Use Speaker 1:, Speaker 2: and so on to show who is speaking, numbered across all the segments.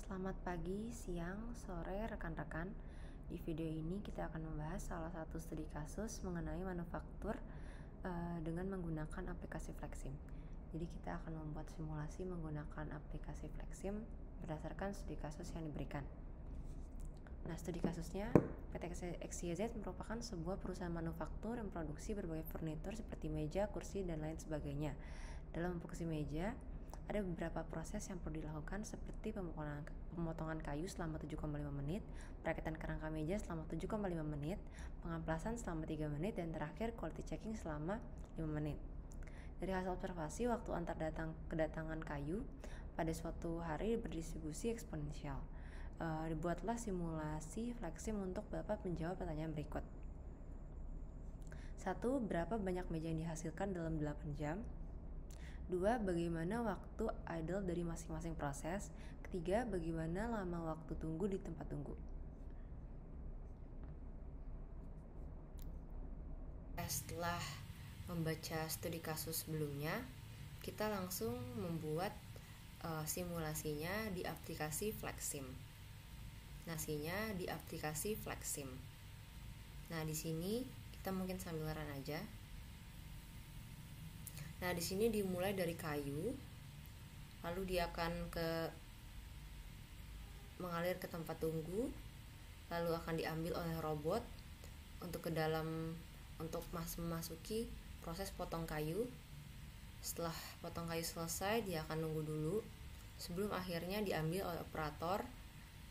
Speaker 1: Selamat pagi, siang, sore, rekan-rekan. Di video ini kita akan membahas salah satu studi kasus mengenai manufaktur dengan menggunakan aplikasi Flexim. Jadi kita akan membuat simulasi menggunakan aplikasi Flexim berdasarkan studi kasus yang diberikan. Nah, studi kasusnya, PT XYZ merupakan sebuah perusahaan manufaktur yang produksi berbagai furnitur seperti meja, kursi, dan lain sebagainya. Dalam memproduksi meja, ada beberapa proses yang perlu dilakukan seperti pemotongan kayu selama 7,5 menit, perakitan kerangka meja selama 7,5 menit, pengamplasan selama 3 menit, dan terakhir quality checking selama 5 menit. Dari hasil observasi, waktu antar kedatangan kayu pada suatu hari berdistribusi eksponensial. Dibuatlah simulasi Flexim untuk dapat menjawab pertanyaan berikut. 1. Berapa banyak meja yang dihasilkan dalam 8 jam? 2. Bagaimana waktu idle dari masing-masing proses? Ketiga, bagaimana lama waktu tunggu di tempat tunggu? Setelah membaca studi kasus sebelumnya, kita langsung membuat simulasinya di aplikasi Flexim. Nah, di sini kita mungkin sambil run aja. Nah, di sini dimulai dari kayu, lalu dia akan mengalir ke tempat tunggu, lalu akan diambil oleh robot untuk memasuki proses potong kayu. Setelah potong kayu selesai, dia akan nunggu dulu sebelum akhirnya diambil oleh operator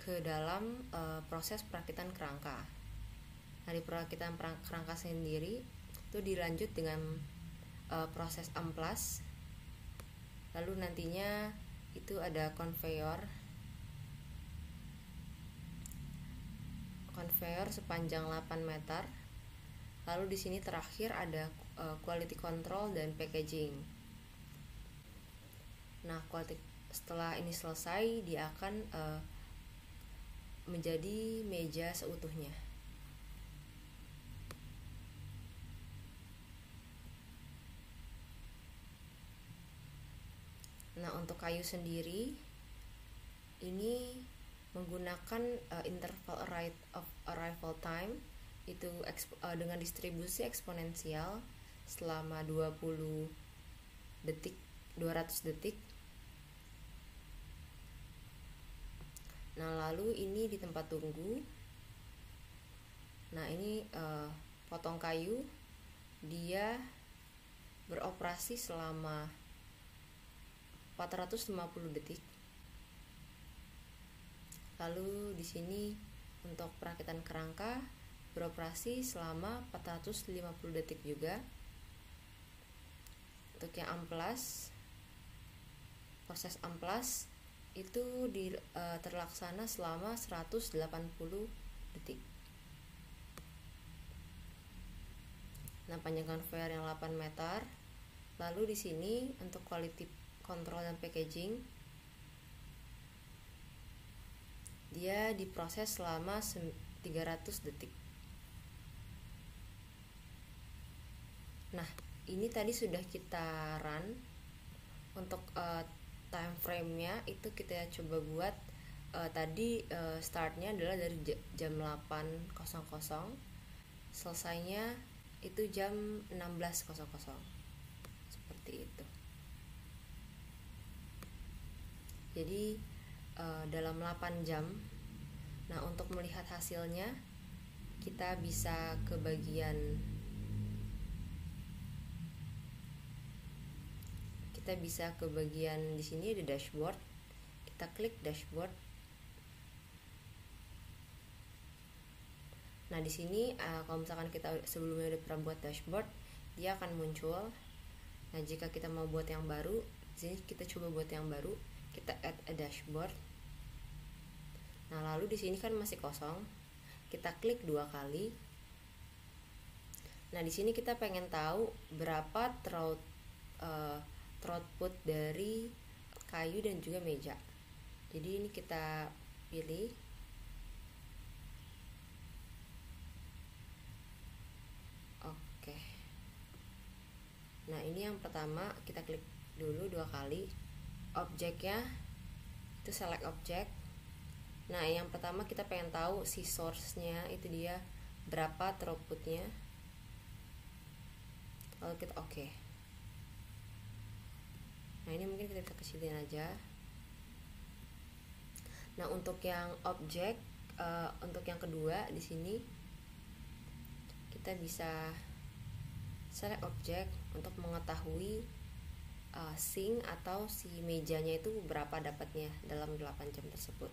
Speaker 1: ke dalam proses perakitan kerangka. Nah, di perakitan kerangka sendiri itu dilanjut dengan proses amplas, lalu nantinya itu ada konveyor sepanjang 8 meter. Lalu di sini terakhir ada quality control dan packaging. Nah, setelah ini selesai, dia akan menjadi meja seutuhnya. Nah, untuk kayu sendiri ini menggunakan interval arrival time itu dengan distribusi eksponensial selama 200 detik. Nah, lalu ini di tempat tunggu. Nah, ini potong kayu, dia beroperasi selama 450 detik. Lalu di sini untuk perakitan kerangka beroperasi selama 450 detik juga. Untuk yang amplas, proses amplas itu terlaksana selama 180 detik. Nah, panjang konveyor yang 8 meter. Lalu di sini untuk quality control dan packaging, dia diproses selama 300 detik. Nah, ini tadi sudah kita run. Untuk time frame-nya itu kita coba buat tadi startnya adalah dari jam 8.00, selesainya itu jam 16.00, seperti itu. Jadi dalam 8 jam. Nah, untuk melihat hasilnya kita bisa ke bagian di sini ada dashboard. Kita klik dashboard. Nah, di sini kalau misalkan kita sebelumnya udah pernah buat dashboard, dia akan muncul. Nah, jika kita mau buat yang baru, di sini kita coba buat yang baru. Kita add a dashboard. Nah, lalu di sini kan masih kosong. Kita klik 2 kali. Nah, di sini kita pengen tahu berapa throughput dari kayu dan juga meja. Jadi ini kita pilih. Oke. Nah, ini yang pertama, kita klik dulu 2 kali. Objeknya itu select object. Nah, yang pertama kita pengen tahu si source-nya itu dia berapa throughputnya. Lalu kita oke. Nah, ini mungkin kita bisa kecilin aja. Nah, untuk yang objek, untuk yang kedua di sini kita bisa select objek untuk mengetahui sync atau si mejanya itu berapa dapatnya dalam 8 jam tersebut.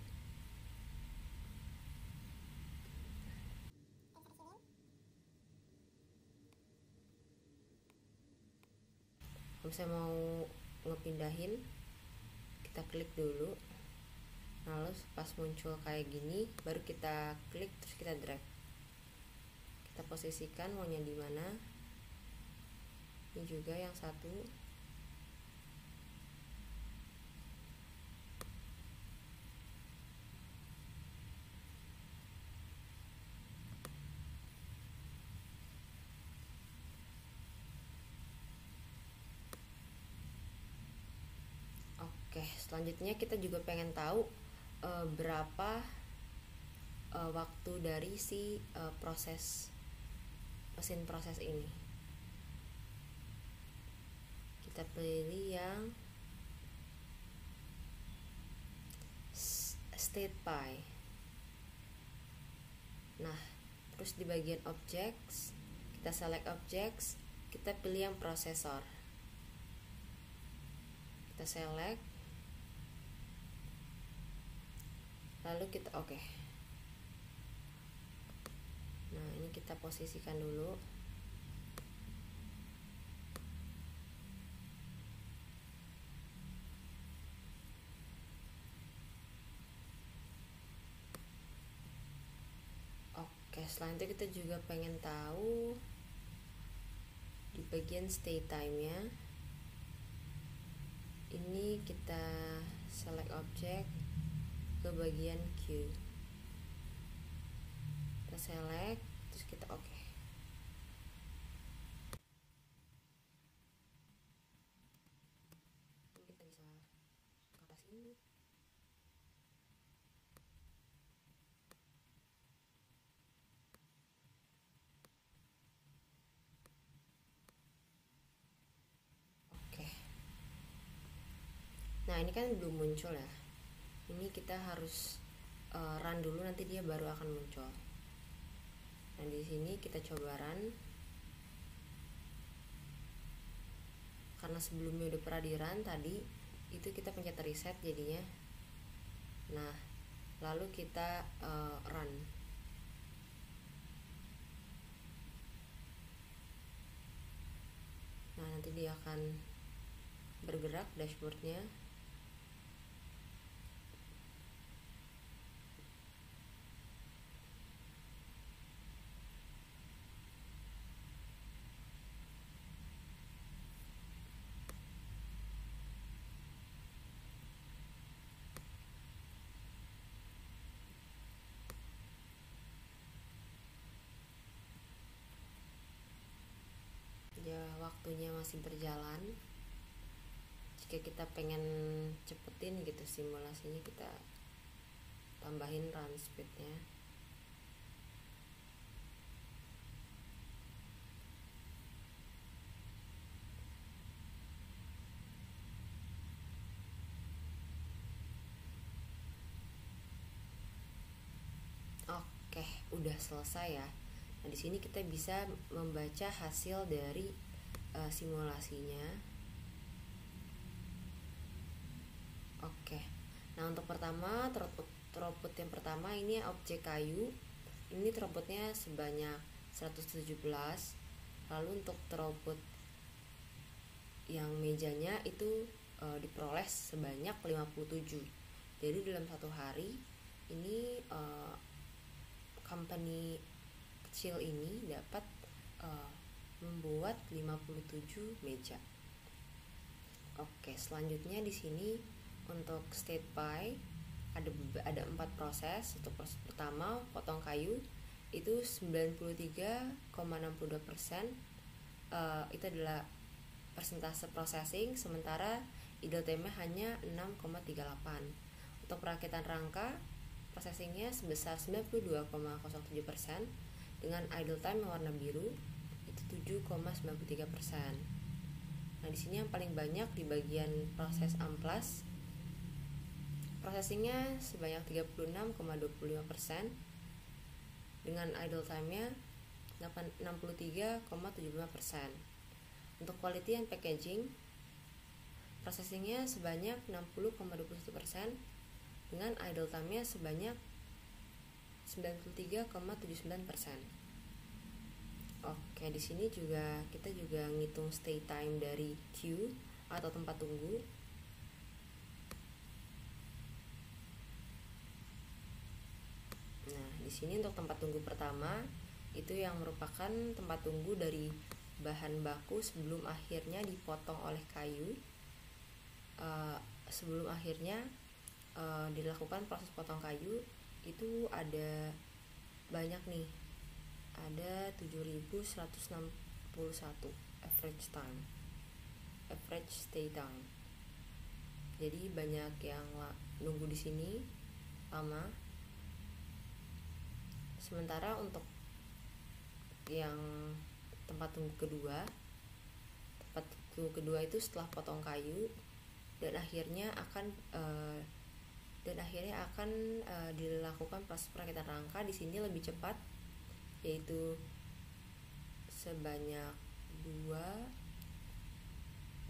Speaker 1: Kalau saya mau ngepindahin, kita klik dulu. Lalu pas muncul kayak gini, baru kita klik terus kita drag. Kita posisikan maunya di mana. Ini juga yang satu. Oke, selanjutnya kita juga pengen tahu berapa waktu dari si mesin proses ini. Kita pilih yang state by. Nah, terus di bagian objects, kita select objects, kita pilih yang prosesor. Kita select, lalu kita oke. Nah, ini kita posisikan dulu. Oke, selanjutnya kita juga pengen tahu di bagian stay time-nya. Ini kita select object ke bagian queue. Kita select, terus kita oke. Kita bisa ke atas ini. Oke. Nah, ini kan belum muncul ya. Ini kita harus run dulu, nanti dia baru akan muncul. Nah, di sini kita coba run. Karena sebelumnya udah pernah di run tadi, itu kita pencet reset jadinya. Nah, lalu kita run. Nah, nanti dia akan bergerak dashboardnya. Ya, waktunya masih berjalan. Jika kita pengen cepetin gitu simulasinya, kita tambahin run speednya. Oke, udah selesai ya. Nah, di sini kita bisa membaca hasil dari simulasinya. Oke. Nah, untuk pertama throughput yang pertama ini objek kayu. Ini throughputnya sebanyak 117. Lalu untuk throughput yang mejanya itu diperoleh sebanyak 57. Jadi dalam satu hari ini company kecil ini dapat membuat 57 meja. Oke, selanjutnya di sini untuk state by ada 4 proses. Untuk proses pertama potong kayu itu 93,62%, itu adalah persentase processing, sementara idle time-nya hanya 6,38. Untuk perakitan rangka processingnya sebesar 92,07%, dengan idle time yang warna biru itu 7,93%. Nah, di sini yang paling banyak di bagian proses amplas, processingnya sebanyak 36,25%, dengan idle time-nya 63,75%. Untuk quality and packaging, processingnya sebanyak 60,21%, dengan idle time-nya sebanyak 93,79%. Oke, di sini kita juga ngitung stay time dari queue atau tempat tunggu. Nah, di sini untuk tempat tunggu pertama itu yang merupakan tempat tunggu dari bahan baku sebelum akhirnya dipotong oleh kayu. Sebelum akhirnya dilakukan proses potong kayu itu ada banyak nih, ada 7.161 average stay time. Jadi banyak yang nunggu di sini lama. Sementara untuk yang tempat tunggu kedua itu setelah potong kayu dan akhirnya akan dilakukan proses perakitan rangka. Di sini lebih cepat, yaitu sebanyak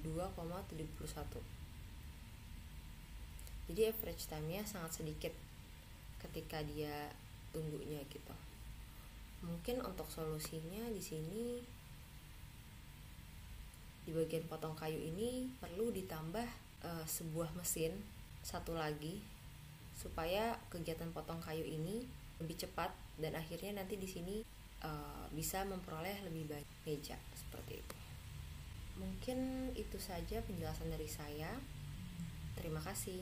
Speaker 1: 2,71. Jadi average time-nya sangat sedikit ketika dia tunggunya gitu. Mungkin untuk solusinya di sini di bagian potong kayu ini perlu ditambah sebuah mesin satu lagi supaya kegiatan potong kayu ini lebih cepat dan akhirnya nanti di sini bisa memperoleh lebih banyak meja seperti itu. Mungkin itu saja penjelasan dari saya. Terima kasih.